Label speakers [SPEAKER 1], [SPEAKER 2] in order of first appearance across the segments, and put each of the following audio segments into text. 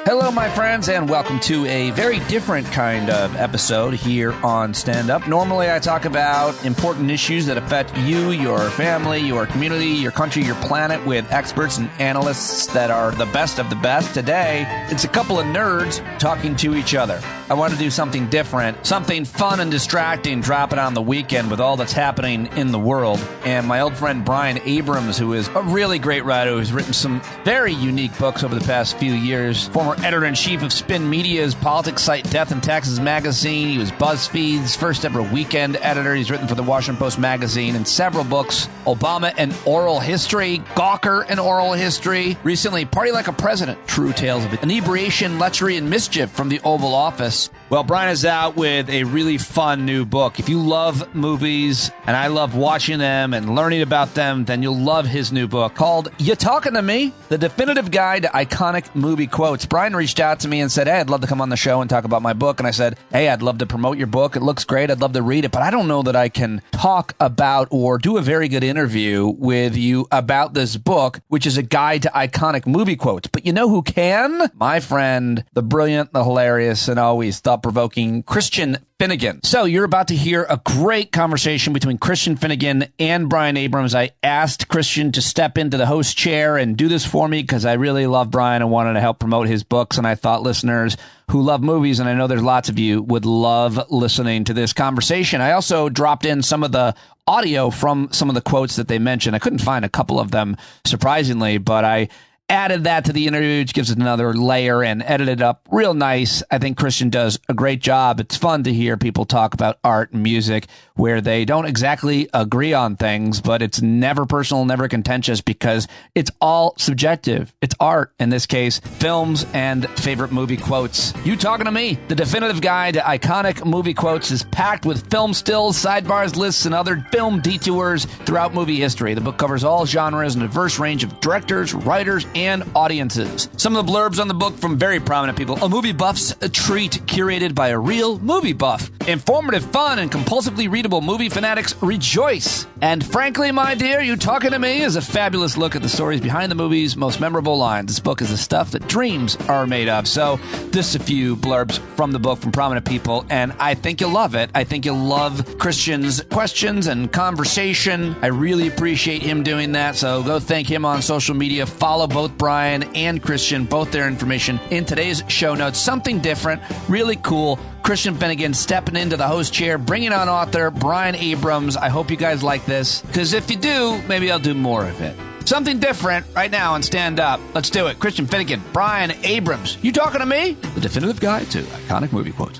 [SPEAKER 1] Hello, my friends, and welcome to a very different kind of episode here on Stand Up. Normally, I talk about important issues that affect you, your family, your community, your country, your planet with experts and analysts that are the best of the best. Today, it's a couple of nerds talking to each other. I want to do something different, something fun and distracting, drop it on the weekend with all that's happening in the world. And my old friend Brian Abrams, who is a really great writer, who's written some very unique books over the past few years, former editor-in-chief of Spin Media's politics site Death and Taxes magazine. He was BuzzFeed's first ever weekend editor. He's written for the Washington Post magazine and several books. Obama and Oral History, Gawker and Oral History. Recently, Party Like a President, True Tales of Inebriation, Lechery, and Mischief from the Oval Office. Well, Brian is out with a really fun new book. If you love movies, and I love watching them and learning about them, then you'll love his new book called You Talkin' to Me? The Definitive Guide to Iconic Movie Quotes. Brian reached out to me and said, hey, I'd love to come on the show and talk about my book. And I said, hey, I'd love to promote your book. It looks great. I'd love to read it, but I don't know that I can talk about or do a very good interview with you about this book, which is a guide to iconic movie quotes. But you know who can? My friend, the brilliant, the hilarious, and always thought-provoking Christian Finnegan. So you're about to hear a great conversation between Christian Finnegan and Brian Abrams. I asked Christian to step into the host chair and do this for me because I really love Brian and wanted to help promote his books. And I thought listeners who love movies, and I know there's lots of you, would love listening to this conversation. I also dropped in some of the audio from some of the quotes that they mentioned. I couldn't find a couple of them, surprisingly, but I added that to the interview, which gives it another layer and edited it up real nice. I think Christian does a great job. It's fun to hear people talk about art and music where they don't exactly agree on things, but it's never personal, never contentious because it's all subjective. It's art, in this case, films and favorite movie quotes. You Talking to Me? The Definitive Guide to Iconic Movie Quotes is packed with film stills, sidebars, lists, and other film detours throughout movie history. The book covers all genres and a diverse range of directors, writers, and audiences. Some of the blurbs on the book from very prominent people. A movie buff's a treat curated by a real movie buff. Informative, fun, and compulsively readable movie fanatics rejoice. And frankly, my dear, You Talking to Me is a fabulous look at the stories behind the movie's most memorable lines. This book is the stuff that dreams are made of. So this is a few blurbs from the book from prominent people, and I think you'll love it. I think you'll love Christian's questions and conversation. I really appreciate him doing that, so go thank him on social media. Follow both Brian and Christian, both their information in today's show notes. Something different, really cool. Christian Finnegan stepping into the host chair, bringing on author Brian Abrams. I hope you guys like this, because if you do, maybe I'll do more of it. Something different right now on Stand Up. Let's do it. Christian Finnegan, Brian Abrams. You Talking to Me? The Definitive Guide to Iconic Movie Quotes.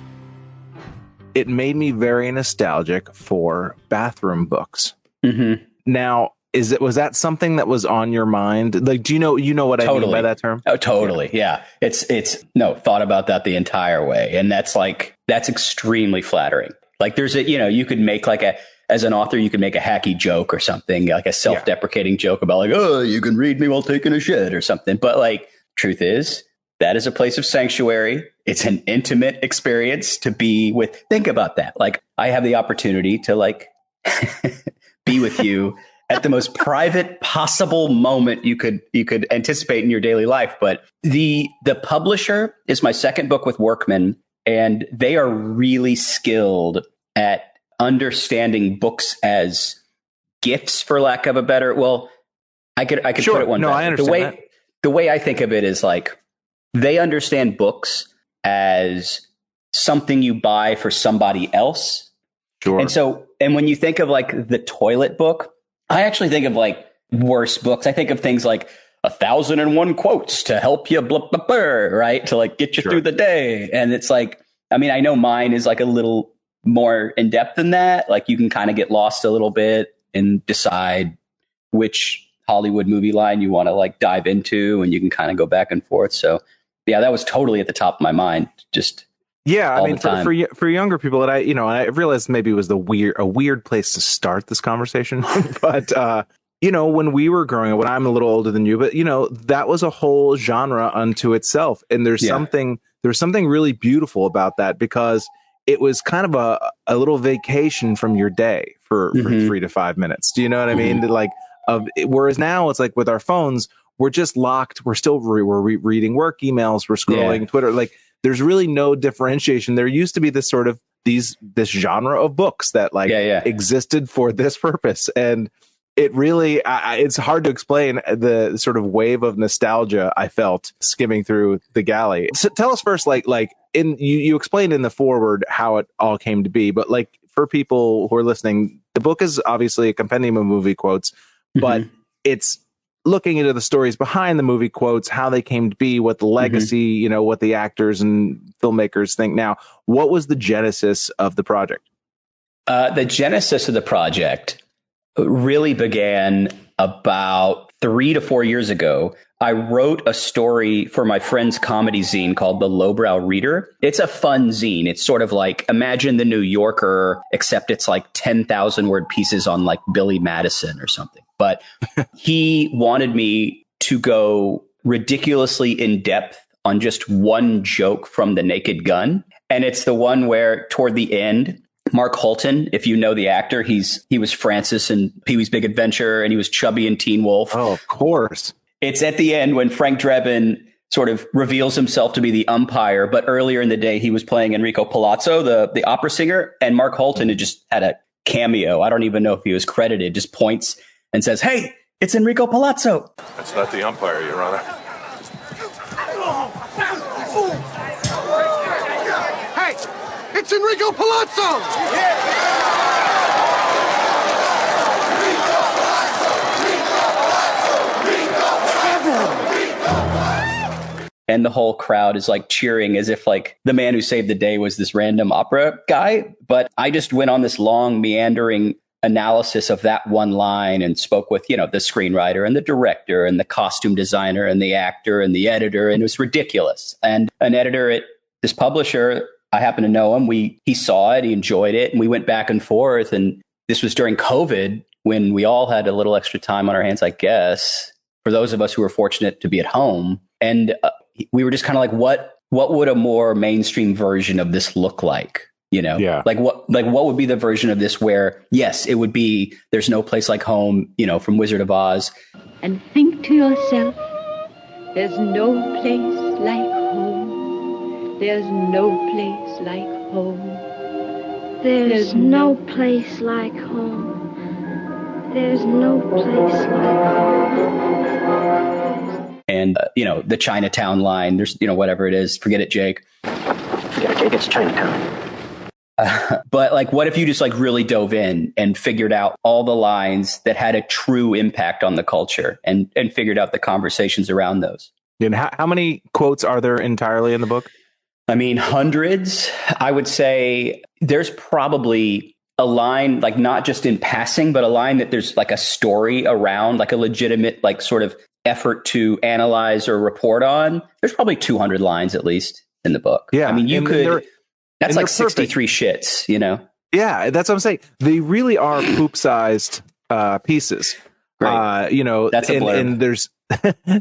[SPEAKER 2] It made me very nostalgic for bathroom books. Mm-hmm. Now, was that something that was on your mind? Like, do you know what I mean by that term?
[SPEAKER 3] Oh, totally. Yeah. It's thought about that the entire way. And that's extremely flattering. Like you could make as an author, you could make a hacky joke or something, like a self-deprecating joke about like, oh, you can read me while taking a shit or something. But like, truth is, that is a place of sanctuary. It's an intimate experience to be with. Think about that. Like, I have the opportunity to like be with you at the most private possible moment you could anticipate in your daily life. But the publisher is my second book with Workman, and they are really skilled at understanding books as gifts, for lack of a better. Well, I could
[SPEAKER 2] sure.
[SPEAKER 3] put it one.
[SPEAKER 2] No, I understand
[SPEAKER 3] the way I think of it is like they understand books as something you buy for somebody else.
[SPEAKER 2] Sure.
[SPEAKER 3] And when you think of like the toilet book, I actually think of like worse books. I think of things like 1,001 quotes to help you, blah, blah, blah, right? To like get you through the day. And it's like, I mean, I know mine is like a little more in depth than that. Like you can kind of get lost a little bit and decide which Hollywood movie line you want to like dive into, and you can kind of go back and forth. So yeah, that was totally at the top of my mind. Just
[SPEAKER 2] yeah, I mean, for younger people, that I realized maybe it was a weird place to start this conversation, but when we were growing up, when I'm a little older than you, but that was a whole genre unto itself, and there's something really beautiful about that, because it was kind of a little vacation from your day for 3 to 5 minutes. Do you know what I mean? Like, whereas now it's like with our phones, we're just locked. We're still reading work emails. We're scrolling Twitter. Like, there's really no differentiation. There used to be this sort of this genre of books that existed for this purpose. And it really, it's hard to explain the sort of wave of nostalgia I felt skimming through the galley. So tell us first, you explained in the foreword how it all came to be, but like for people who are listening, the book is obviously a compendium of movie quotes, but it's looking into the stories behind the movie quotes, how they came to be, what the legacy, what the actors and filmmakers think now. What was the genesis of the project?
[SPEAKER 3] The genesis of the project really began about 3 to 4 years ago. I wrote a story for my friend's comedy zine called The Lowbrow Reader. It's a fun zine. It's sort of like, imagine the New Yorker, except it's like 10,000 word pieces on like Billy Madison or something. But he wanted me to go ridiculously in depth on just one joke from The Naked Gun. And it's the one where toward the end, Mark Holton, if you know the actor, he was Francis in Pee-wee's Big Adventure, and he was Chubby in Teen Wolf.
[SPEAKER 2] Oh, of course.
[SPEAKER 3] It's at the end when Frank Drebin sort of reveals himself to be the umpire, but earlier in the day he was playing Enrico Palazzo, the opera singer, and Mark Holton had just had a cameo. I don't even know if he was credited, just points and says, "Hey, it's Enrico Palazzo."
[SPEAKER 4] That's not the umpire, Your Honor.
[SPEAKER 5] It's Enrico Palazzo!
[SPEAKER 3] And the whole crowd is like cheering as if like the man who saved the day was this random opera guy. But I just went on this long meandering analysis of that one line and spoke with, the screenwriter and the director and the costume designer and the actor and the editor. And it was ridiculous. And an editor at this publisher, I happen to know him. He saw it, he enjoyed it, and we went back and forth. And this was during COVID when we all had a little extra time on our hands, I guess, for those of us who were fortunate to be at home. And we were just kind of like, what would a more mainstream version of this look like? Like what would be the version of this where, yes, it would be There's No Place Like Home, from Wizard of Oz.
[SPEAKER 6] And think to yourself, there's no place like home. There's no place like home.
[SPEAKER 7] There's no place like home. There's no place like home.
[SPEAKER 3] And, the Chinatown line, there's, whatever it is, forget it, Jake.
[SPEAKER 8] Forget it, Jake, it's Chinatown.
[SPEAKER 3] But like, what if you just like really dove in and figured out all the lines that had a true impact on the culture and figured out the conversations around those?
[SPEAKER 2] And how many quotes are there entirely in the book?
[SPEAKER 3] I mean, hundreds. I would say there's probably a line, like not just in passing, but a line that there's like a story around, like a legitimate, like sort of effort to analyze or report on. There's probably 200 lines at least in the book.
[SPEAKER 2] Yeah.
[SPEAKER 3] I mean, that's like 63 shits,
[SPEAKER 2] Yeah, that's what I'm saying. They really are poop-sized pieces.
[SPEAKER 3] Right. That's a blurb.
[SPEAKER 2] And there's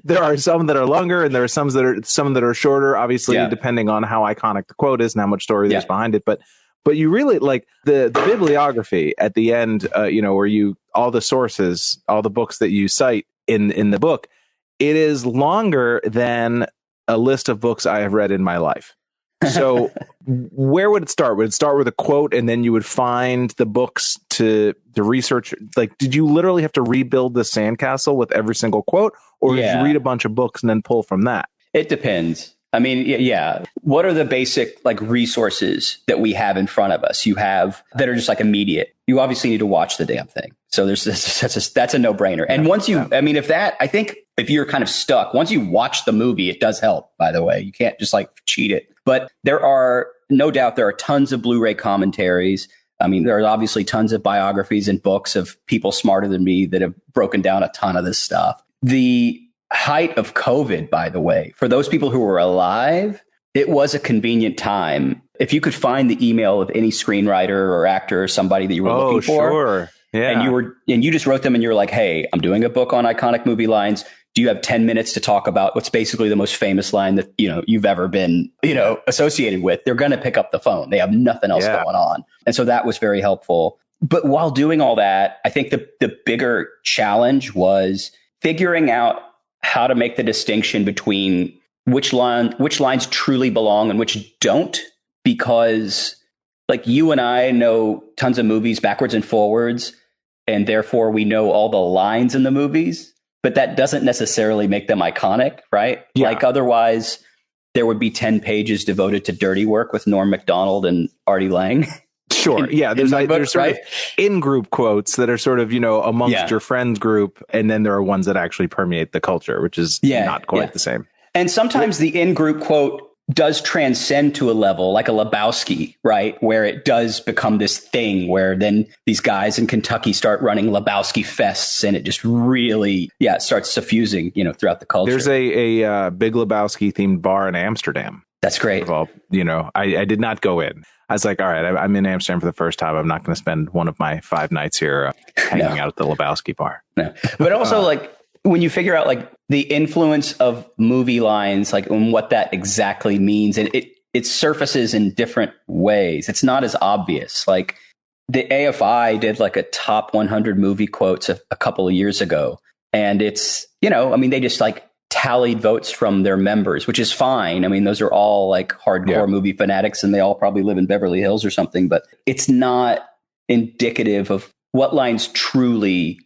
[SPEAKER 2] there are some that are longer, and there are some that are shorter. Obviously, depending on how iconic the quote is and how much story there's behind it. But you really like the bibliography at the end. Where all the sources, all the books that you cite in the book, it is longer than a list of books I have read in my life. So where would it start? Would it start with a quote and then you would find the books to research? Like, did you literally have to rebuild the sandcastle with every single quote, or did you read a bunch of books and then pull from that?
[SPEAKER 3] It depends. I mean, yeah. What are the basic like resources that we have in front of us? You have that are just like immediate. You obviously need to watch the damn thing. So that's a no-brainer. And once I think if you're kind of stuck, once you watch the movie, it does help, by the way. You can't just like cheat it. But there are tons of Blu-ray commentaries. I mean, there are obviously tons of biographies and books of people smarter than me that have broken down a ton of this stuff. The height of COVID, by the way, for those people who were alive, it was a convenient time. If you could find the email of any screenwriter or actor or somebody that you were looking for,
[SPEAKER 2] sure. Yeah.
[SPEAKER 3] and you just wrote them and you're like, hey, I'm doing a book on iconic movie lines. Do you have 10 minutes to talk about what's basically the most famous line that, you've ever been, associated with? They're going to pick up the phone. They have nothing else going on. And so that was very helpful. But while doing all that, I think the bigger challenge was figuring out how to make the distinction between which lines truly belong and which don't, because like you and I know tons of movies backwards and forwards, and therefore we know all the lines in the movies, but that doesn't necessarily make them iconic, right?
[SPEAKER 2] Yeah.
[SPEAKER 3] Like otherwise there would be 10 pages devoted to dirty work with Norm Macdonald and Artie Lang.
[SPEAKER 2] Sure. There's sort of in-group quotes that are sort of, amongst your friends group. And then there are ones that actually permeate the culture, which is not quite the same.
[SPEAKER 3] And sometimes the in-group quote does transcend to a level like a Lebowski, right? Where it does become this thing where then these guys in Kentucky start running Lebowski fests and it just really, starts suffusing, throughout the culture.
[SPEAKER 2] There's a Big Lebowski themed bar in Amsterdam.
[SPEAKER 3] That's great.
[SPEAKER 2] I did not go in. I was like, all right, I'm in Amsterdam for the first time. I'm not going to spend one of my 5 nights here hanging out at the Lebowski bar.
[SPEAKER 3] No. But also like when you figure out like the influence of movie lines, like and what that exactly means, and it surfaces in different ways. It's not as obvious. Like the AFI did like a top 100 movie quotes a couple of years ago. And it's, they just like tallied votes from their members, which is fine. I mean, those are all like hardcore movie fanatics and they all probably live in Beverly Hills or something, but it's not indicative of what lines truly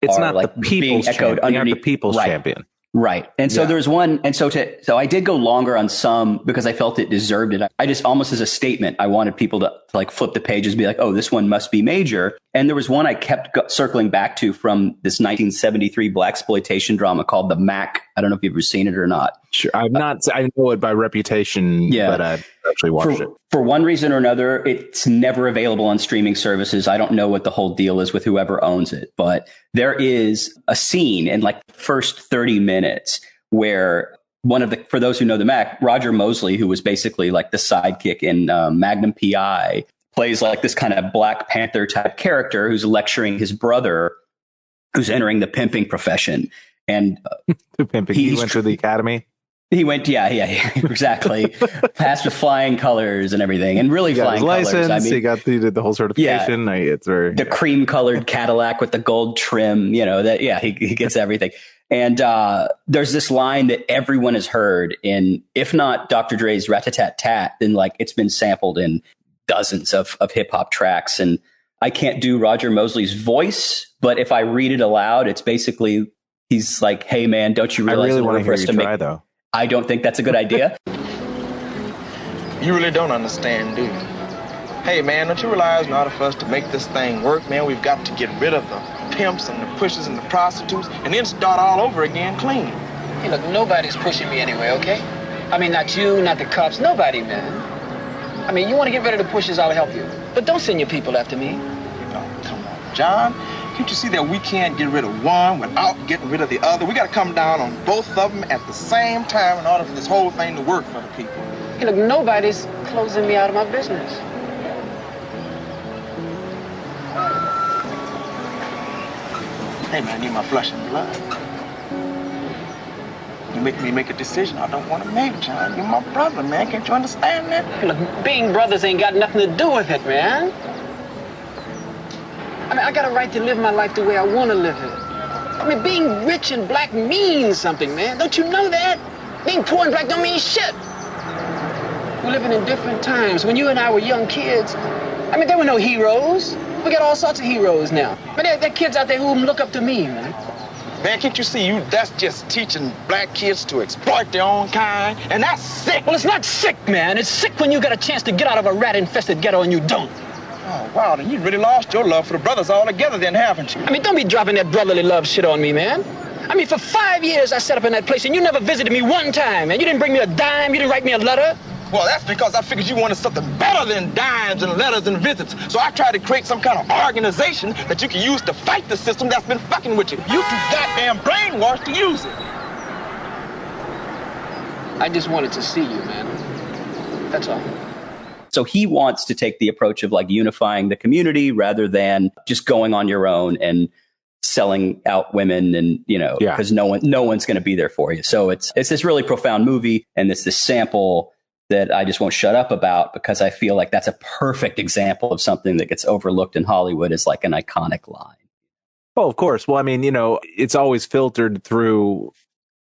[SPEAKER 2] it's
[SPEAKER 3] are
[SPEAKER 2] not
[SPEAKER 3] like
[SPEAKER 2] the people's
[SPEAKER 3] being echoed
[SPEAKER 2] champion.
[SPEAKER 3] underneath
[SPEAKER 2] The people's champion.
[SPEAKER 3] Right. And so there's one. And so I did go longer on some because I felt it deserved it. I just almost as a statement, I wanted people to like flip the pages, be like, oh, this one must be major. And there was one I kept circling back to from this 1973 blaxploitation drama called The Mac. I don't know if you've ever seen it or not.
[SPEAKER 2] Sure. I've not. I know it by reputation, but I've actually watched it.
[SPEAKER 3] For one reason or another, it's never available on streaming services. I don't know what the whole deal is with whoever owns it, but there is a scene in like the first 30 minutes where for those who know The Mac, Roger Mosley, who was basically like the sidekick in Magnum PI, plays like this kind of Black Panther type character who's lecturing his brother who's entering the pimping profession. And
[SPEAKER 2] he went to the academy.
[SPEAKER 3] He went, exactly. Passed with flying colors and everything, and really flying colors.
[SPEAKER 2] License, he did the whole certification. It's very
[SPEAKER 3] the cream-colored Cadillac with the gold trim. He gets everything. And there's this line that everyone has heard in, if not Dr. Dre's Rat-a-tat-tat, then like it's been sampled in dozens of hip hop tracks. And I can't do Roger Mosley's voice, but if I read it aloud, it's basically he's like, "Hey man, don't you realize?"
[SPEAKER 2] I really want to hear you try, though.
[SPEAKER 3] I don't think that's a good idea.
[SPEAKER 9] You really don't understand, do you? Hey, man, don't you realize in order for us to make this thing work, man, we've got to get rid of the pimps and the pushers and the prostitutes and then start all over again clean.
[SPEAKER 10] Hey, look, nobody's pushing me anyway, okay? I mean, not you, not the cops, nobody, man. I mean, you want to get rid of the pushers, I'll help you. But don't send your people after me.
[SPEAKER 9] Oh, come on, John. Can't you see that we can't get rid of one without getting rid of the other? We got to come down on both of them at the same time in order for this whole thing to work for the people.
[SPEAKER 10] Hey, look, nobody's closing me out of my business.
[SPEAKER 9] Hey, man, you're my flesh and blood. You make me make a decision I don't want to make, John. You're my brother, man. Can't you understand that?
[SPEAKER 10] Hey, look, being brothers ain't got nothing to do with it, man. I mean, I got a right to live my life the way I want to live it. I mean, being rich and black means something, man. Don't you know that? Being poor and black don't mean shit. We're living in different times. When you and I were young kids, I mean, there were no heroes. We got all sorts of heroes now. But there are kids out there who look up to me, man.
[SPEAKER 9] Man, can't you see that's just teaching black kids to exploit their own kind? And that's sick.
[SPEAKER 10] Well, it's not sick, man. It's sick when you got a chance to get out of a rat-infested ghetto and you don't.
[SPEAKER 9] Oh, wow, then you really lost your love for the brothers altogether then, haven't you?
[SPEAKER 10] I mean, don't be dropping that brotherly love shit on me, man. I mean, for 5 years I sat up in that place and you never visited me one time, and you didn't bring me a dime, you didn't write me a letter.
[SPEAKER 9] Well, that's because I figured you wanted something better than dimes and letters and visits. So I tried to create some kind of organization that you can use to fight the system that's been fucking with you. You too goddamn brainwashed to use it.
[SPEAKER 10] I just wanted to see you, man. That's all.
[SPEAKER 3] So he wants to take the approach of like unifying the community rather than just going on your own and selling out women and, because no one's going to be there for you. So it's this really profound movie, and it's this sample that I just won't shut up about because I feel like that's a perfect example of something that gets overlooked in Hollywood as like an iconic line.
[SPEAKER 2] Oh, of course. Well, I mean, it's always filtered through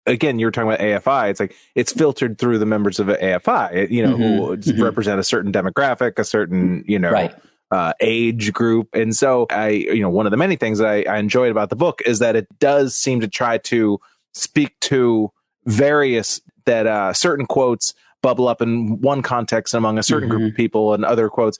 [SPEAKER 2] again, you were talking about AFI. It's like it's filtered through the members of AFI, who represent a certain demographic, a certain, age group. And so one of the many things that I enjoyed about the book is that it does seem to try to speak to various that certain quotes bubble up in one context among a certain group of people, and other quotes,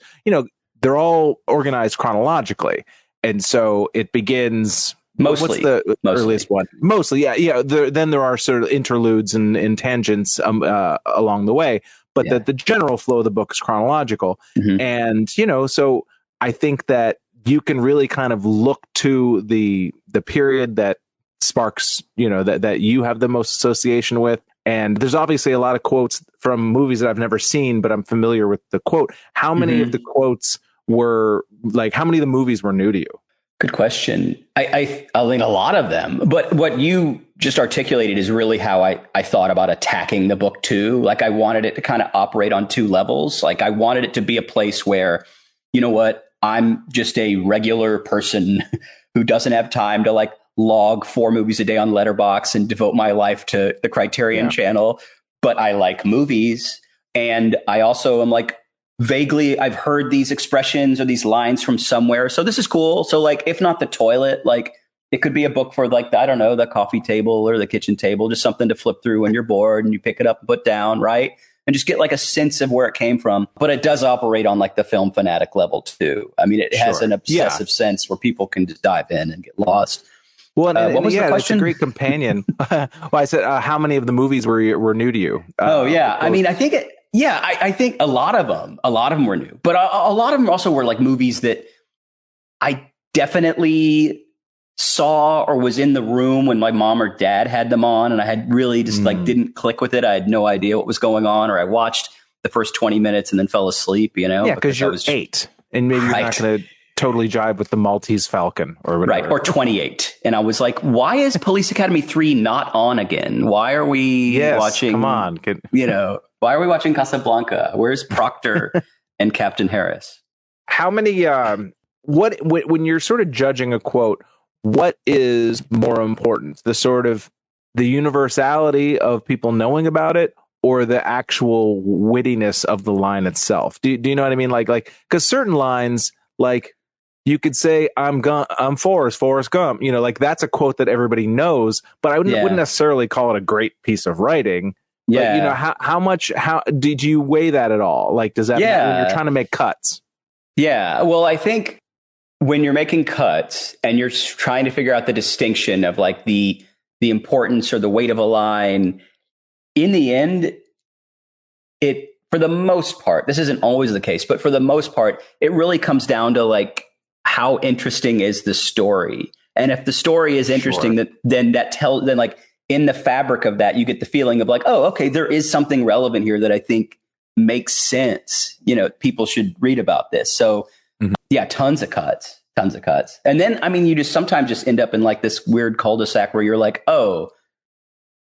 [SPEAKER 2] they're all organized chronologically. And so it begins mostly. What's the earliest one? Mostly. Yeah. Then there are sort of interludes and tangents along the way. But the general flow of the book is chronological. And, so I think that you can really kind of look to the period that sparks, that you have the most association with. And there's obviously a lot of quotes from movies that I've never seen, but I'm familiar with the quote. How many of the quotes were how many of the movies were new to you?
[SPEAKER 3] Good question. I think a lot of them, but what you just articulated is really how I thought about attacking the book too. I wanted it to kind of operate on two levels. I wanted it to be a place where, I'm just a regular person who doesn't have time to log 4 movies a day on Letterboxd and devote my life to the Criterion channel. But I like movies. And I also am vaguely, I've heard these expressions or these lines from somewhere. So this is cool. So if not the toilet, it could be a book for I don't know, the coffee table or the kitchen table, just something to flip through when you're bored and you pick it up and put down. Right. And just get a sense of where it came from. But it does operate on the film fanatic level too. I mean, it has an obsessive sense where people can just dive in and get lost.
[SPEAKER 2] Well, what was the question? It's a great companion. Well, I said, how many of the movies were new to you?
[SPEAKER 3] I mean, I think I think a lot of them were new, but a lot of them also were movies that I definitely saw or was in the room when my mom or dad had them on, and I had really just didn't click with it. I had no idea what was going on, or I watched the first 20 minutes and then fell asleep, Yeah,
[SPEAKER 2] because you're 8 and maybe you're not going to totally jive with the Maltese Falcon or whatever.
[SPEAKER 3] Right, or 28. And I was like, why is Police Academy 3 not on again? Why are we watching...
[SPEAKER 2] Come on.
[SPEAKER 3] Why are we watching Casablanca? Where's Proctor and Captain Harris?
[SPEAKER 2] How many... when you're sort of judging a quote, what is more important? The universality of people knowing about it, or the actual wittiness of the line itself? Do you know what I mean? Because certain lines, you could say, I'm Forrest Gump. That's a quote that everybody knows, but I wouldn't necessarily call it a great piece of writing.
[SPEAKER 3] Yeah.
[SPEAKER 2] But, how did you weigh that at all? Does that matter when you're trying to make cuts?
[SPEAKER 3] Yeah. Well, I think when you're making cuts and you're trying to figure out the distinction of the importance or the weight of a line, in the end, for the most part, this isn't always the case, but for the most part, it really comes down to how interesting is the story. And if the story is interesting, then in the fabric of that, you get the feeling of oh, okay, there is something relevant here that I think makes sense. People should read about this. So tons of cuts. And then, I mean, you just sometimes just end up in this weird cul-de-sac where you're oh,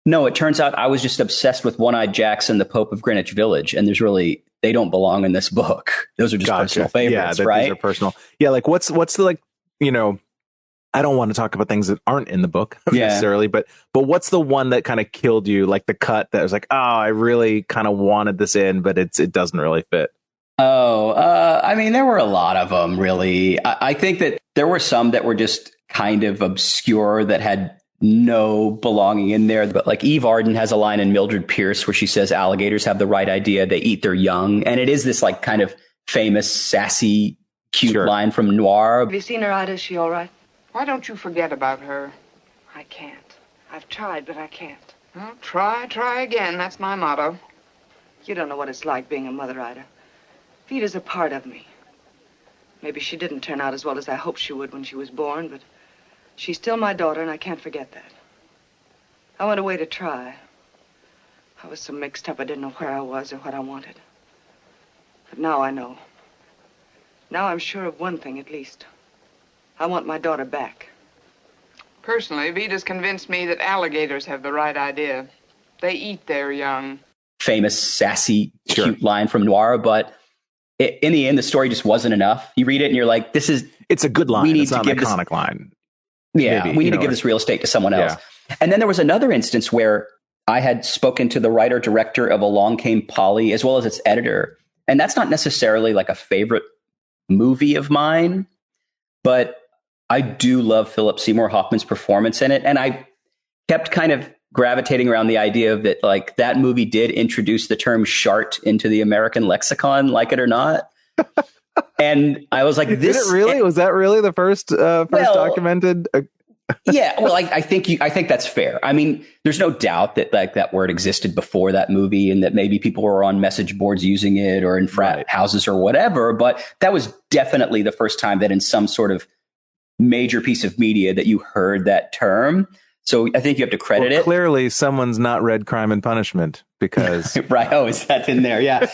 [SPEAKER 3] no, it turns out I was just obsessed with One-Eyed Jackson, the Pope of Greenwich Village. And they don't belong in this book. Those are just personal favorites, right?
[SPEAKER 2] These are personal. Yeah. What's the, I don't want to talk about things that aren't in the book necessarily, but what's the one that kind of killed you? The cut that was oh, I really kind of wanted this in, but it doesn't really fit.
[SPEAKER 3] I mean, there were a lot of them, really. I think that there were some that were just kind of obscure that had no belonging in there. But Eve Arden has a line in Mildred Pierce where she says, alligators have the right idea. They eat their young. And it is this kind of famous, sassy, cute line from Noir.
[SPEAKER 11] Have you seen her, Ida? Is she all right?
[SPEAKER 10] Why don't you forget about her?
[SPEAKER 11] I can't. I've tried, but I can't.
[SPEAKER 10] Well, try again. That's my motto.
[SPEAKER 11] You don't know what it's like being a mother, Ida. Vida's a part of me. Maybe she didn't turn out as well as I hoped she would when she was born, but she's still my daughter, and I can't forget that. I went away to try. I was so mixed up I didn't know where I was or what I wanted. But now I know. Now I'm sure of one thing, at least. I want my daughter back.
[SPEAKER 10] Personally, Vida's convinced me that alligators have the right idea. They eat their young.
[SPEAKER 3] Famous, sassy, cute line from Noir, but in the end, the story just wasn't enough. You read it and you're it's
[SPEAKER 2] a good line. It's not an iconic line.
[SPEAKER 3] Yeah, maybe, we need to give this real estate to someone else. And then there was another instance where I had spoken to the writer director of Along Came Polly, as well as its editor. And that's not necessarily like a favorite movie of mine, but I do love Philip Seymour Hoffman's performance in it. And I kept kind of gravitating around the idea of that, like, that movie did introduce the term shart into the American lexicon, like it or not. And I was like, this
[SPEAKER 2] did it really? Was that really the first documented?
[SPEAKER 3] Yeah, well, I think that's fair. I mean, there's no doubt that like that word existed before that movie, and that maybe people were on message boards using it or in frat houses or whatever. But that was definitely the first time that in some sort of major piece of media that you heard that term. So I think you have to credit it.
[SPEAKER 2] Clearly, someone's not read Crime and Punishment because
[SPEAKER 3] right. Oh, is that in there? Yeah.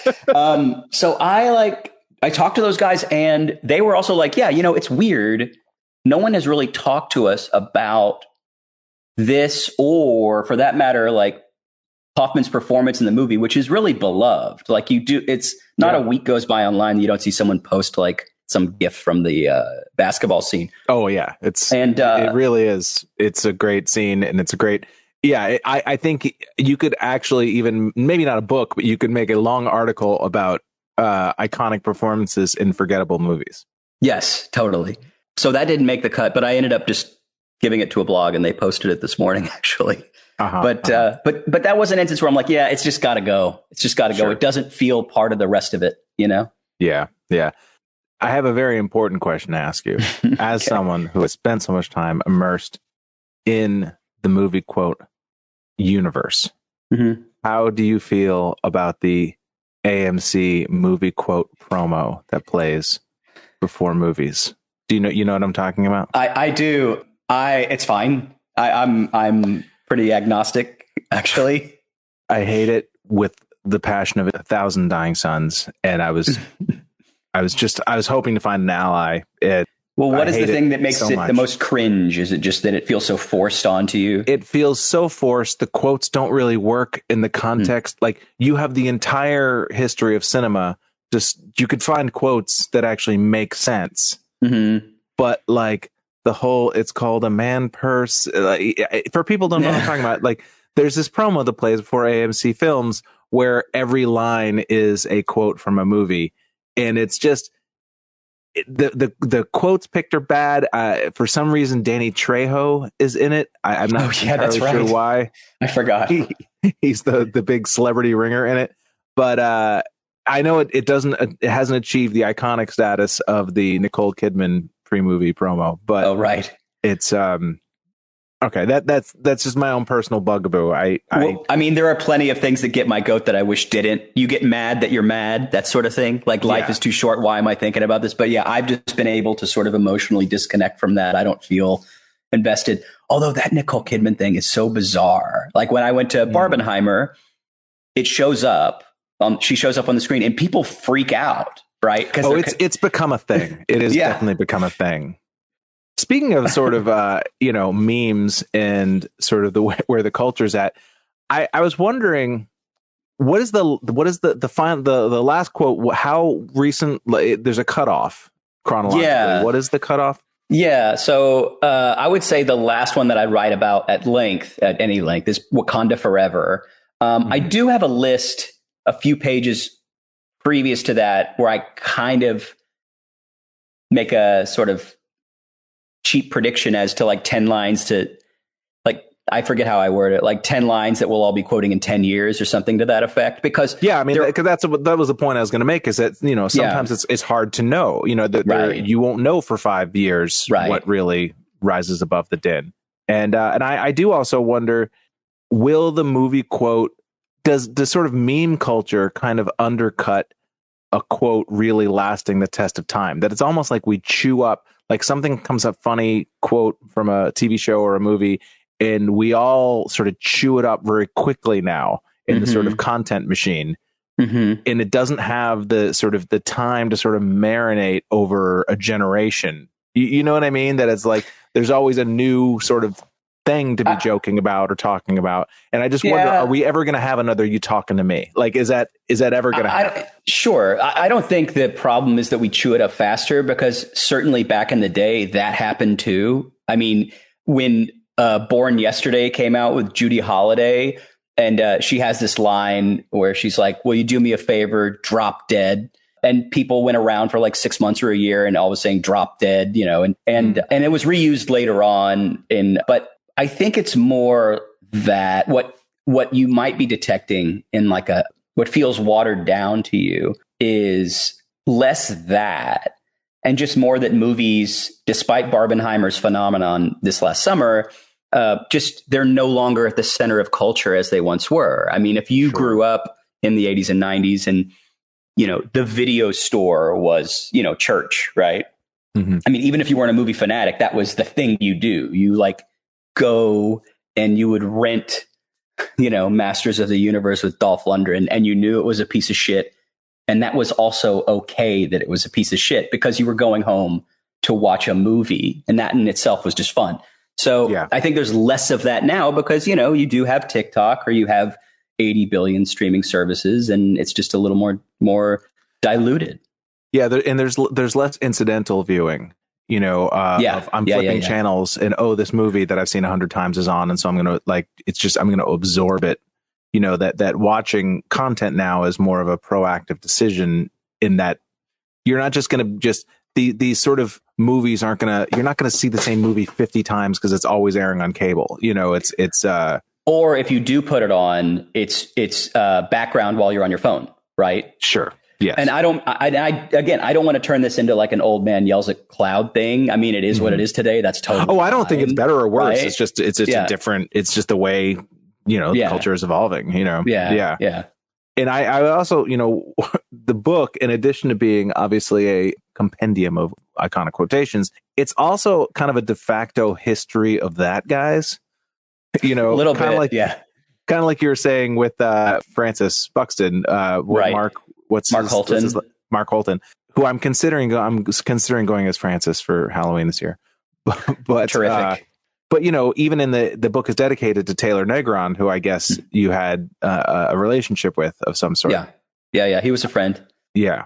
[SPEAKER 3] So I talked to those guys, and they were also like, yeah, it's weird. No one has really talked to us about this, or for that matter, like Hoffman's performance in the movie, which is really beloved. Like it's not a week goes by online that you don't see someone post like some GIF from the basketball scene.
[SPEAKER 2] Oh yeah. It really is. It's a great scene, and it's a great, I think you could actually even, maybe not a book, but you could make a long article about iconic performances in forgettable movies.
[SPEAKER 3] Yes, totally. So that didn't make the cut, but I ended up just giving it to a blog, and they posted it this morning, actually. But that was an instance where I'm like, yeah, it's just got to go. It's just got to go. It doesn't feel part of the rest of it,
[SPEAKER 2] Yeah. Yeah. I have a very important question to ask you as someone who has spent so much time immersed in the movie quote universe. Mm-hmm. How do you feel about the AMC movie quote promo that plays before movies? Do you know what I'm talking about?
[SPEAKER 3] I do. It's fine. I'm pretty agnostic, actually.
[SPEAKER 2] I hate it with the passion of 1,000 Dying Suns, and I was hoping to find an ally.
[SPEAKER 3] What is the thing that makes it the most cringe? Is it just that it feels so forced onto you?
[SPEAKER 2] It feels so forced. The quotes don't really work in the context. Like, you have the entire history of cinema. Just, you could find quotes that actually make sense. Mm-hmm. But like the whole, it's called a man purse. For people who don't know what I'm talking about, like, there's this promo that plays before AMC Films where every line is a quote from a movie, and it's just the quotes picked are bad. For some reason, Danny Trejo is in it. I'm not entirely sure why.
[SPEAKER 3] I forgot.
[SPEAKER 2] He's the big celebrity ringer in it, but I know it hasn't achieved the iconic status of the Nicole Kidman pre-movie promo, but it's okay. That's just my own personal bugaboo. I
[SPEAKER 3] mean, there are plenty of things that get my goat that I wish didn't. You get mad that you're mad, that sort of thing. Like, life is too short. Why am I thinking about this? But yeah, I've just been able to sort of emotionally disconnect from that. I don't feel invested. Although that Nicole Kidman thing is so bizarre. Like, when I went to Barbenheimer, it shows up. She shows up on the screen, and people freak out. Right.
[SPEAKER 2] It's become a thing. It has definitely become a thing. Speaking of sort of, memes and sort of where the culture's at, I was wondering, what is the last quote? How recent? There's a cutoff chronologically. Yeah. What is the cutoff?
[SPEAKER 3] Yeah. So I would say the last one that I write about at any length, is Wakanda Forever. I do have a list, a few pages previous to that, where I kind of make a sort of cheap prediction as to like 10 lines to, like, I forget how I word it, like 10 lines that we'll all be quoting in 10 years or something to that effect. Because
[SPEAKER 2] that was the point I was going to make, is that, sometimes it's hard to know, you won't know for 5 years what really rises above the din. And I do also wonder, will the movie quote, does sort of meme culture kind of undercut a quote really lasting the test of time? That it's almost like we chew up, like something comes up funny quote from a TV show or a movie, and we all sort of chew it up very quickly now in the sort of content machine. Mm-hmm. And it doesn't have the sort of the time to sort of marinate over a generation. You know what I mean? That it's like, there's always a new sort of thing to be joking about or talking about. And I just wonder, are we ever going to have another You Talking to Me? Like, is that ever going to happen?
[SPEAKER 3] Sure. I don't think the problem is that we chew it up faster, because certainly back in the day that happened too. I mean, when Born Yesterday came out with Judy Holliday. And she has this line where she's like, will you do me a favor? Drop dead. And people went around for like 6 months or a year and always saying drop dead, and it was reused later on but I think it's more that what you might be detecting in like what feels watered down to you is less that and just more that movies, despite Barbenheimer's phenomenon this last summer, just they're no longer at the center of culture as they once were. I mean, if you grew up in the 80s and 90s and, the video store was, church, right? Mm-hmm. I mean, even if you weren't a movie fanatic, that was the thing you do. You like go and you would rent, Masters of the Universe with Dolph Lundgren, and you knew it was a piece of shit. And that was also okay that it was a piece of shit because you were going home to watch a movie. And that in itself was just fun. So I think there's less of that now because, you do have TikTok or you have 80 billion streaming services and it's just a little more diluted. Yeah.
[SPEAKER 2] There's less incidental viewing, I'm flipping channels and, this movie that I've seen 100 times is on. And so I'm going to I'm going to absorb it. That watching content now is more of a proactive decision in that you're not just going to these sort of movies you're not going to see the same movie 50 times because it's always airing on cable.
[SPEAKER 3] Or if you do put it on, it's background while you're on your phone, right?
[SPEAKER 2] Sure. Yes.
[SPEAKER 3] And I don't want to turn this into like an old man yells at cloud thing. I mean, it is what it is today. That's totally.
[SPEAKER 2] I don't think it's better or worse. Right? It's just a different. It's just the way the culture is evolving. Yeah. And I also, the book, in addition to being obviously a compendium of iconic quotations, it's also kind of a de facto history of that, guys.
[SPEAKER 3] A little bit,
[SPEAKER 2] kind of like you were saying with Francis Buxton,
[SPEAKER 3] right?
[SPEAKER 2] Mark Holton, who I'm considering going as Francis for Halloween this year. But
[SPEAKER 3] terrific.
[SPEAKER 2] But even in the book is dedicated to Taylor Negron, who I guess you had a relationship with of some sort.
[SPEAKER 3] Yeah. He was a friend.
[SPEAKER 2] Yeah.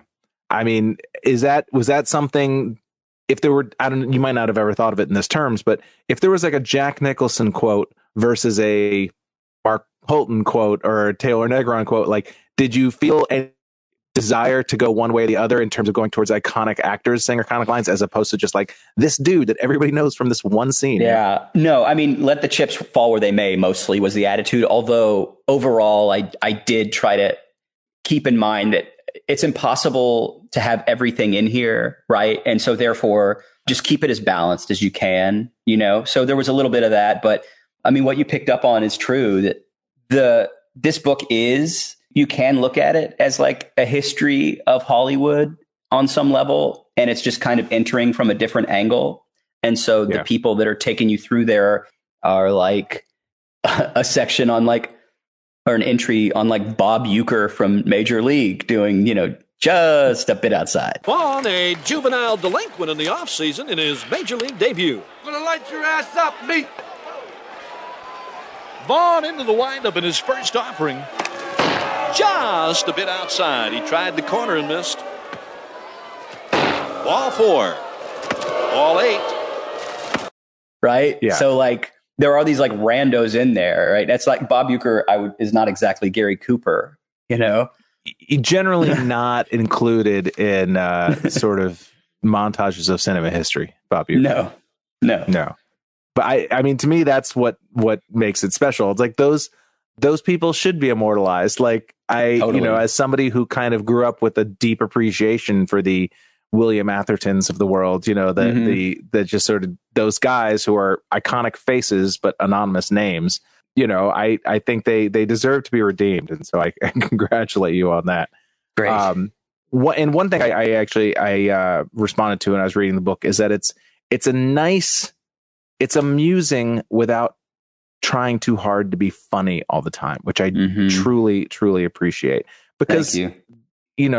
[SPEAKER 2] I mean, was that something? If there were, you might not have ever thought of it in this terms, but if there was like a Jack Nicholson quote versus a Mark Holton quote or a Taylor Negron quote, like, did you feel any desire to go one way or the other in terms of going towards iconic actors saying iconic lines as opposed to just like this dude that everybody knows from this one scene?
[SPEAKER 3] Yeah, no, I mean, let the chips fall where they may mostly was the attitude. Although overall, I did try to keep in mind that it's impossible to have everything in here. Right. And so therefore just keep it as balanced as you can, so there was a little bit of that, but I mean, what you picked up on is true that this book you can look at it as like a history of Hollywood on some level, and it's just kind of entering from a different angle. And so the people that are taking you through there are like a section on or an entry on like Bob Uecker from Major League doing, just a bit outside.
[SPEAKER 12] Vaughn, a juvenile delinquent in the offseason in his Major League debut.
[SPEAKER 5] Gonna light your ass up, meat.
[SPEAKER 12] Vaughn into the windup in his first offering. Just a bit outside. He tried the corner and missed. Ball 4. Ball 8.
[SPEAKER 3] Right? Yeah. So there are these randos in there, right? That's like Bob Uecker is not exactly Gary Cooper,
[SPEAKER 2] Generally not included in sort of montages of cinema history, Bob Uecker. No. But I mean, to me, that's what makes it special. It's like those people should be immortalized. Totally. As somebody who kind of grew up with a deep appreciation for the William Athertons of the world, the just sort of those guys who are iconic faces but anonymous names. I think they deserve to be redeemed, and so I congratulate you on that.
[SPEAKER 3] Great.
[SPEAKER 2] One thing I responded to when I was reading the book is that it's amusing without trying too hard to be funny all the time, which I truly, truly appreciate. Because,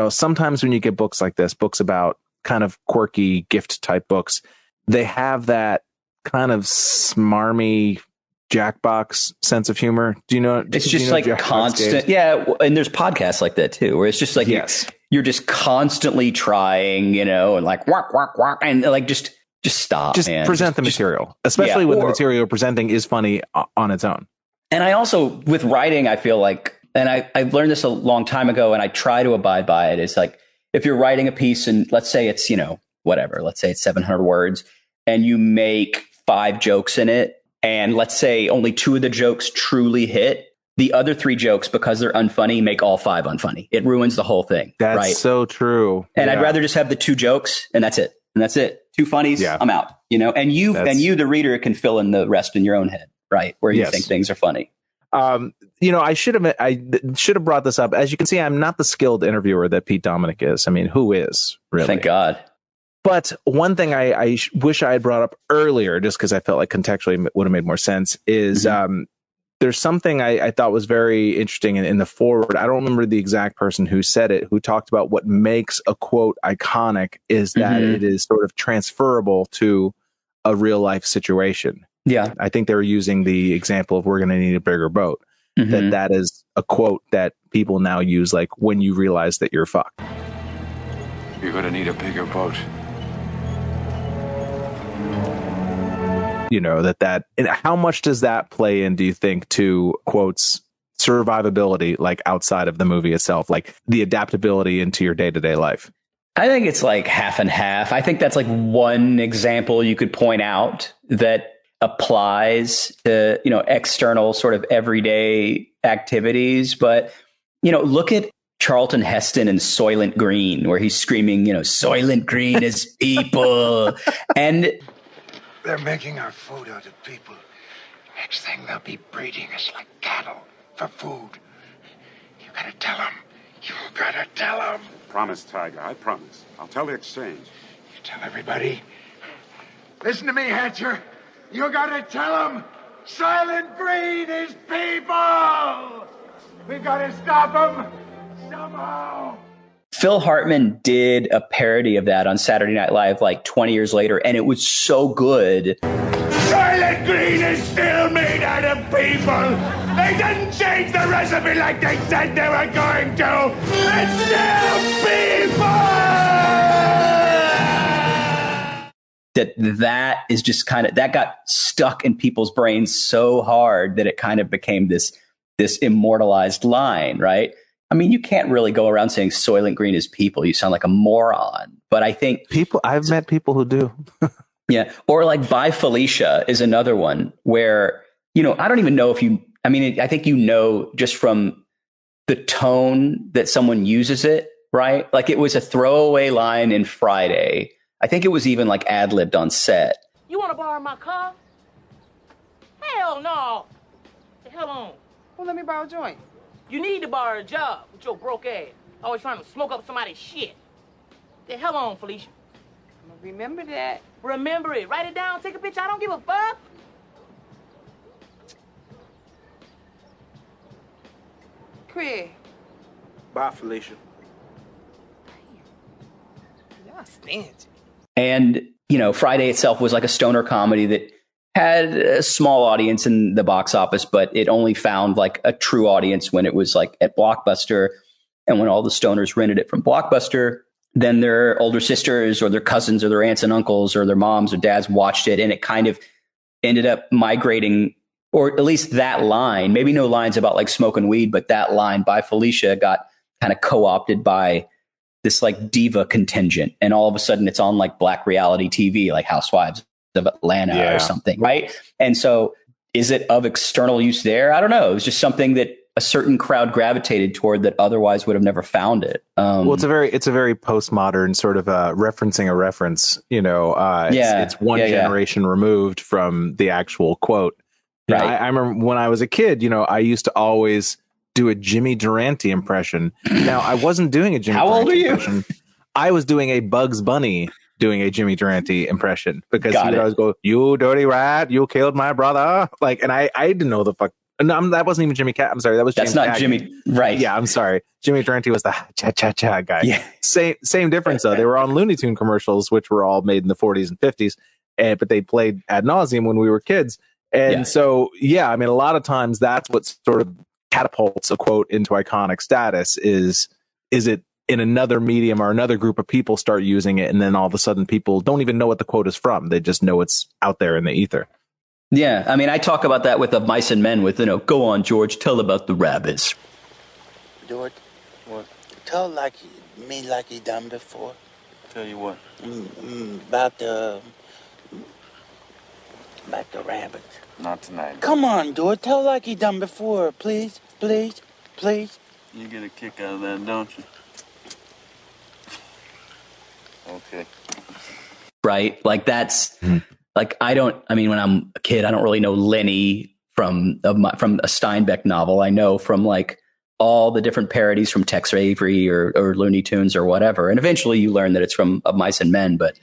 [SPEAKER 2] sometimes when you get books like this, books about kind of quirky gift type books, they have that kind of smarmy Jackbox sense of humor. Do you know?
[SPEAKER 3] It's just constant. Yeah. And there's podcasts like that too, where it's just you're just constantly trying, and whack, whack, whack, and just Just stop,
[SPEAKER 2] just
[SPEAKER 3] man.
[SPEAKER 2] present the material, especially when the material you're presenting is funny on its own.
[SPEAKER 3] And I also, with writing, I feel like, and I learned this a long time ago, and I try to abide by it, is like, if you're writing a piece and let's say it's, whatever, let's say it's 700 words and you make 5 jokes in it, and let's say only 2 of the jokes truly hit, the other 3 jokes, because they're unfunny, make all 5 unfunny. It ruins the whole thing.
[SPEAKER 2] That's
[SPEAKER 3] right?
[SPEAKER 2] so true.
[SPEAKER 3] And I'd rather just have the 2 jokes and that's it. And that's it. 2 funnies, I'm out. And you, the reader, can fill in the rest in your own head, right? Where you think things are funny.
[SPEAKER 2] I should have brought this up. As you can see, I'm not the skilled interviewer that Pete Dominic is. I mean, who is, really?
[SPEAKER 3] Thank God.
[SPEAKER 2] But one thing I wish I had brought up earlier, just because I felt like contextually would have made more sense, is there's something I thought was very interesting in the foreword. I don't remember the exact person who said it, who talked about what makes a quote iconic is that it is sort of transferable to a real life situation.
[SPEAKER 3] Yeah.
[SPEAKER 2] I think they were using the example of "we're going to need a bigger boat." That is a quote that people now use, like, when you realize that you're fucked.
[SPEAKER 4] You're going to need a bigger boat.
[SPEAKER 2] And how much does that play in, do you think, to quotes survivability, like outside of the movie itself, like the adaptability into your day-to-day life?
[SPEAKER 3] I think it's like half and half. I think that's like one example you could point out that applies to, external sort of everyday activities. But, look at Charlton Heston in Soylent Green, where he's screaming, Soylent Green is people. And
[SPEAKER 13] they're making our food out of people. Next thing, they'll be breeding us like cattle for food. You gotta tell them. You gotta tell them.
[SPEAKER 14] Promise, Tiger. I promise. I'll tell the exchange.
[SPEAKER 13] You tell everybody. Listen to me, Hatcher. You gotta tell them. Soylent Green is people. We've gotta stop them somehow.
[SPEAKER 3] Phil Hartman did a parody of that on Saturday Night Live like 20 years later, and it was so good.
[SPEAKER 13] Soylent Green is still made out of people. They didn't change the recipe like they said they were going to. It's still people!
[SPEAKER 3] That is just kind of, that got stuck in people's brains so hard that it kind of became this immortalized line, right? I mean, you can't really go around saying Soylent Green is people. You sound like a moron. But I think
[SPEAKER 2] I've met people who do.
[SPEAKER 3] Yeah. Or like Bye Felicia is another one where, I don't even know if I think just from the tone that someone uses it, right? Like it was a throwaway line in Friday. I think it was even like ad-libbed on set.
[SPEAKER 15] You want to borrow my car? Hell no. The hell on.
[SPEAKER 10] Well, let me borrow a joint.
[SPEAKER 15] You need to borrow a job with your broke ass. Always trying to smoke up somebody's shit. The hell on, Felicia.
[SPEAKER 10] I'm gonna remember that.
[SPEAKER 15] Remember it. Write it down. Take a picture. I don't give a fuck.
[SPEAKER 10] Craig.
[SPEAKER 9] Bye, Felicia.
[SPEAKER 10] Y'all stingy.
[SPEAKER 3] And, Friday itself was like a stoner comedy that had a small audience in the box office, but it only found like a true audience when it was like at Blockbuster. And when all the stoners rented it from Blockbuster, then their older sisters or their cousins or their aunts and uncles or their moms or dads watched it. And it kind of ended up migrating, or at least that line, maybe no lines about like smoking weed, but that line by Felicia got kind of co-opted by this like diva contingent. And all of a sudden it's on like black reality TV, like Housewives of Atlanta or something, right? And so is it of external use there? I don't know. It was just something that a certain crowd gravitated toward that otherwise would have never found it.
[SPEAKER 2] Well, it's a very postmodern sort of referencing a reference. It's one generation removed from the actual quote. Right. I remember when I was a kid, I used to always do a Jimmy Durante impression. Now, I wasn't doing a Jimmy Durante
[SPEAKER 3] old are you?
[SPEAKER 2] impression. I was doing a Bugs Bunny doing a Jimmy Durante impression because he would always go, "You dirty rat, you killed my brother." Like, and I didn't know the fuck. No, that wasn't even Jimmy Cat. I'm sorry. That was
[SPEAKER 3] That's
[SPEAKER 2] James
[SPEAKER 3] not
[SPEAKER 2] Cagney.
[SPEAKER 3] Jimmy. Right.
[SPEAKER 2] Yeah, I'm sorry. Jimmy Durante was the cha-cha-cha guy.
[SPEAKER 3] Yeah.
[SPEAKER 2] Same difference, though. They were on Looney Tune commercials, which were all made in the 40s and 50s, but they played ad nauseum when we were kids. And so, I mean, a lot of times that's what sort of catapults a quote into iconic status is it in another medium or another group of people start using it, and then all of a sudden people don't even know what the quote is from. They just know it's out there in the ether.
[SPEAKER 3] Yeah, I mean, I talk about that with the Mice and Men with, go on, George, tell about the rabbits.
[SPEAKER 16] George, what? Tell me like he done before.
[SPEAKER 4] Tell you what?
[SPEAKER 16] About the rabbits.
[SPEAKER 4] Not tonight.
[SPEAKER 16] Come on, George, tell like he done before, please, please, please.
[SPEAKER 4] You get a kick out of that, don't you? Okay.
[SPEAKER 3] Right? Like that's like when I'm a kid, I don't really know Lenny from a Steinbeck novel. I know from like all the different parodies from Tex Avery or Looney Tunes or whatever. And eventually you learn that it's from Of Mice and Men, but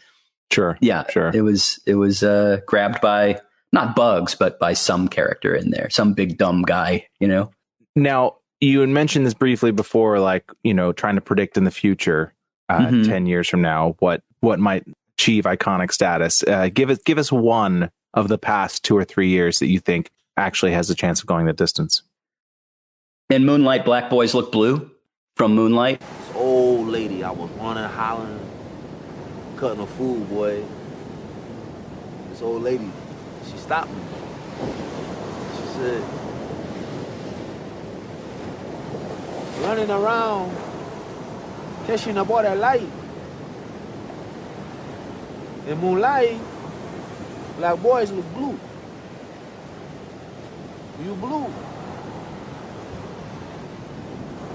[SPEAKER 2] sure.
[SPEAKER 3] It was grabbed by not Bugs, but by some character in there, some big dumb guy,
[SPEAKER 2] Now, you had mentioned this briefly before, like, trying to predict in the future, 10 years from now, what might achieve iconic status. Give us one of the past 2 or 3 years that you think actually has a chance of going the distance.
[SPEAKER 3] In Moonlight, Black Boys Look Blue from Moonlight.
[SPEAKER 16] This old lady, I was running, hollering, cutting a fool, boy. This old lady, she stopped me. She said, running around, catching a boy that light. In Moonlight, black boys look blue. You blue.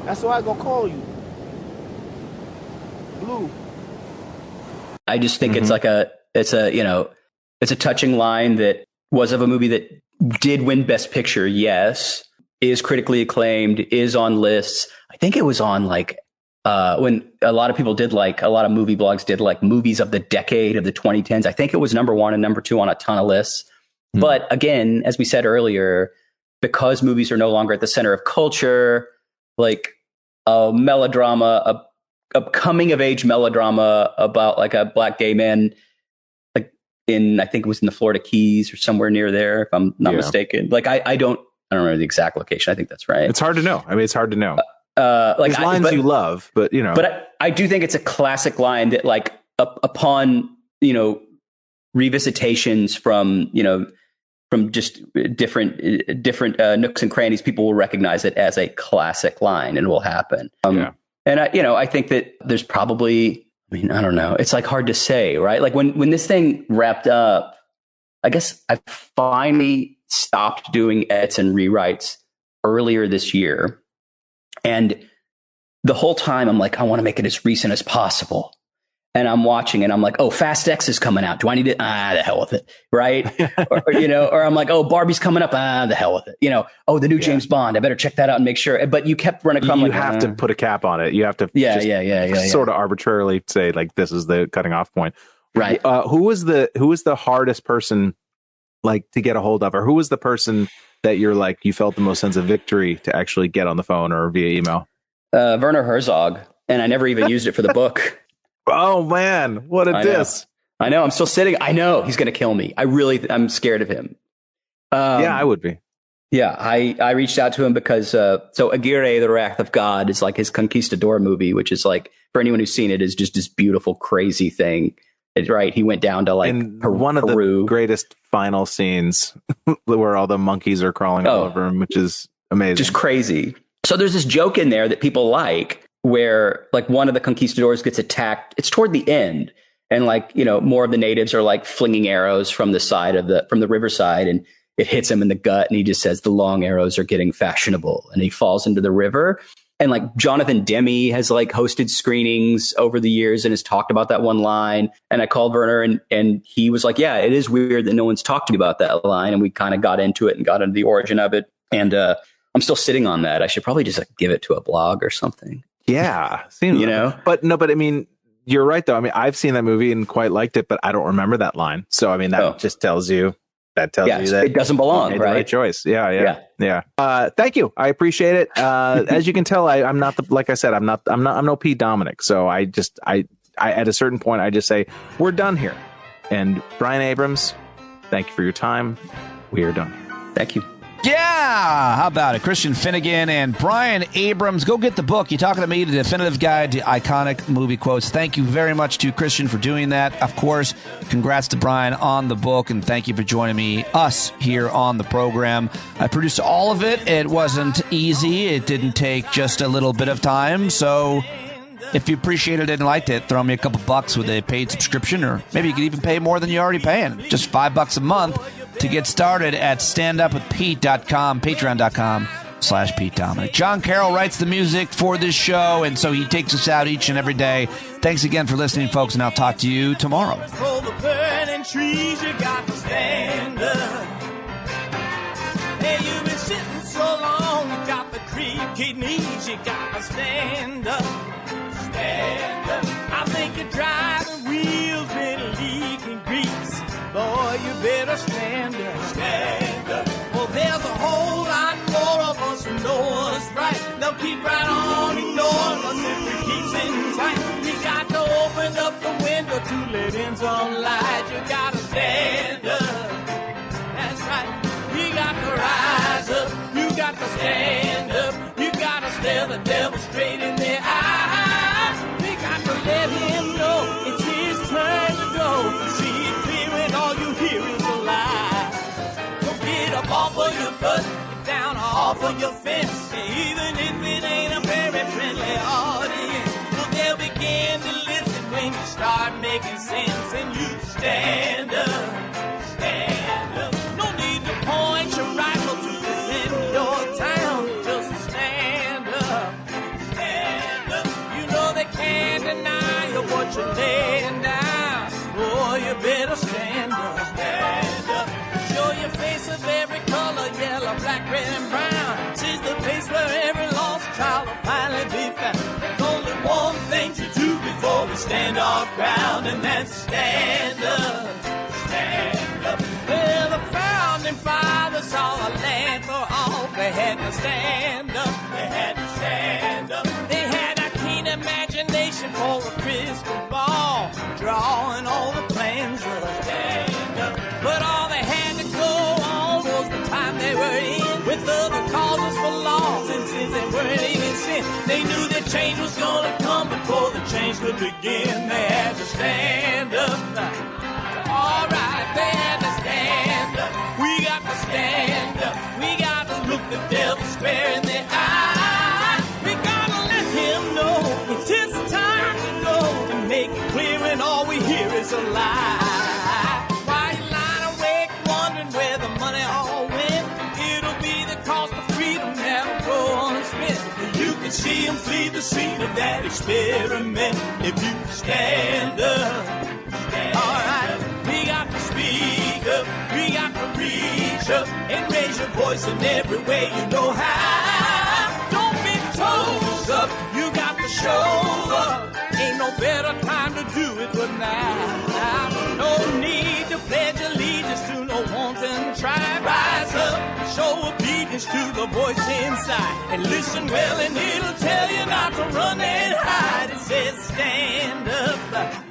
[SPEAKER 16] That's why I gonna call you. Blue.
[SPEAKER 3] I just think it's a touching line that was of a movie that did win Best Picture, yes, is critically acclaimed, is on lists. I think it was on when a lot of people did a lot of movie blogs did movies of the decade of the 2010s. I think it was number 1 and number 2 on a ton of lists. But again, as we said earlier, because movies are no longer at the center of culture, like a melodrama, a coming of age melodrama about like a black gay man, like I think it was in the Florida Keys or somewhere near there, if I'm not mistaken. Like I don't remember the exact location. I think that's right.
[SPEAKER 2] It's hard to know. I mean, it's hard to know. There's lines you love, but
[SPEAKER 3] But I do think it's a classic line that, like, upon revisitations from just different nooks and crannies, people will recognize it as a classic line, and it will happen. And I think that there's probably, I don't know. It's like hard to say, right? Like when this thing wrapped up, I guess I finally stopped doing edits and rewrites earlier this year. And the whole time I'm like, I want to make it as recent as possible. And I'm watching and I'm like, oh, Fast X is coming out. Do I need it? The hell with it. Right. or I'm like, oh, Barbie's coming up. The hell with it. Oh, the new James Bond. I better check that out and make sure. But you kept running.
[SPEAKER 2] You have to put a cap on it. You have to sort of arbitrarily say like, this is the cutting off point.
[SPEAKER 3] Right.
[SPEAKER 2] Who was the hardest person like to get a hold of, or who was the person that you're like, you felt the most sense of victory to actually get on the phone or via email?
[SPEAKER 3] Werner Herzog. And I never even used it for the book.
[SPEAKER 2] Oh man, what a diss.
[SPEAKER 3] I know. I'm still sitting. I know he's going to kill me. I'm scared of him.
[SPEAKER 2] I would be.
[SPEAKER 3] Yeah. I reached out to him because, so Aguirre, The Wrath of God is like his Conquistador movie, which is like, for anyone who's seen it, is just this beautiful, crazy thing. Right. He went down to like
[SPEAKER 2] one of the greatest final scenes where all the monkeys are crawling all over him, which is amazing.
[SPEAKER 3] Just crazy. So there's this joke in there that people like, where like one of the conquistadors gets attacked. It's toward the end. And like, more of the natives are like flinging arrows from the riverside, and it hits him in the gut. And he just says, the long arrows are getting fashionable. And he falls into the river. And like Jonathan Demme has like hosted screenings over the years and has talked about that one line. And I called Werner and he was like, yeah, it is weird that no one's talked to me about that line. And we kind of got into it and got into the origin of it. And I'm still sitting on that. I should probably just like give it to a blog or something.
[SPEAKER 2] Yeah. But I mean, you're right though. I mean, I've seen that movie and quite liked it, but I don't remember that line. So, I mean, that just tells you. That tells you that
[SPEAKER 3] it doesn't belong, right?
[SPEAKER 2] The right choice. Yeah. Thank you. I appreciate it. As you can tell, I'm not like I said, I'm no Pete Dominic. So I at a certain point, I just say, we're done here. And Brian Abrams, thank you for your time. We are done here.
[SPEAKER 3] Thank you.
[SPEAKER 1] Yeah, how about it? Christian Finnegan and Brian Abrams. Go get the book. You're Talking to Me, the definitive guide to iconic movie quotes. Thank you very much to Christian for doing that. Of course, congrats to Brian on the book, and thank you for joining us here on the program. I produced all of it. It wasn't easy. It didn't take just a little bit of time, so if you appreciated it and liked it, throw me a couple bucks with a paid subscription, or maybe you could even pay more than you're already paying. Just $5 a month to get started at standupwithpete.com, patreon.com/Pete Dominic. John Carroll writes the music for this show, and so he takes us out each and every day. Thanks again for listening, folks, and I'll talk to you tomorrow.
[SPEAKER 17] For the burning trees, you got to stand up. Hey, you've been sitting so long, you got the creaky knees, you got to stand up. Stand up. I think you're driving wheels been leaking grease. Boy, you better stand up. Stand up. Well, there's a whole lot more of us who know what's right. They'll keep right on ignoring us if we keep sitting tight. We got to open up the window to let in some light. You gotta stand up. That's right. We got to rise up. You got to stand up. You gotta stare the devil straight in the eye. We got to let him know it's his turn to go. See it clear and all you hear is a lie. Don't get up off of your butt, get down off of your fence. Even if it ain't a very friendly audience, well, they'll begin to listen when you start making sense. And you stand up, stand up. No need to point your rifle to defend your town. Just stand up, stand up. You know they can't deny you what you're laying down. Boy, you better stand up, stand up. Show your face of every color, yellow, black, red, and brown. This is the place where every lost child will finally be found. There's only one thing to do before we stand our ground, and that's stand up, stand up. Well, the founding fathers saw a land for all. They had to stand up, they had to stand up. They had a keen imagination for a crystal ball, drawing all the plans of stand up. But all they had to go on was the time they were in, with other causes for laws, and since they weren't even sin, they knew that change was gonna come before the change could begin. They had to stand up. All right, they had to stand up. We got to stand up. We got to look the devil square in the eye. We got to let him know it's his time to go, and make it clear when all we hear is a lie. Why you lying awake wondering where the money all went? It'll be the cost of freedom that'll go unspent. You can see him flee the scene of that experiment if you stand up. All right, we got to speak up, we got to reach up and raise your voice in every way you know how. Don't be toes up, you got to show up. Ain't no better time to do it but now. No need to pledge allegiance to no wanton tribe. Rise up, show obedience to the voice inside, and listen well and it'll tell you not to run and hide. It says stand up.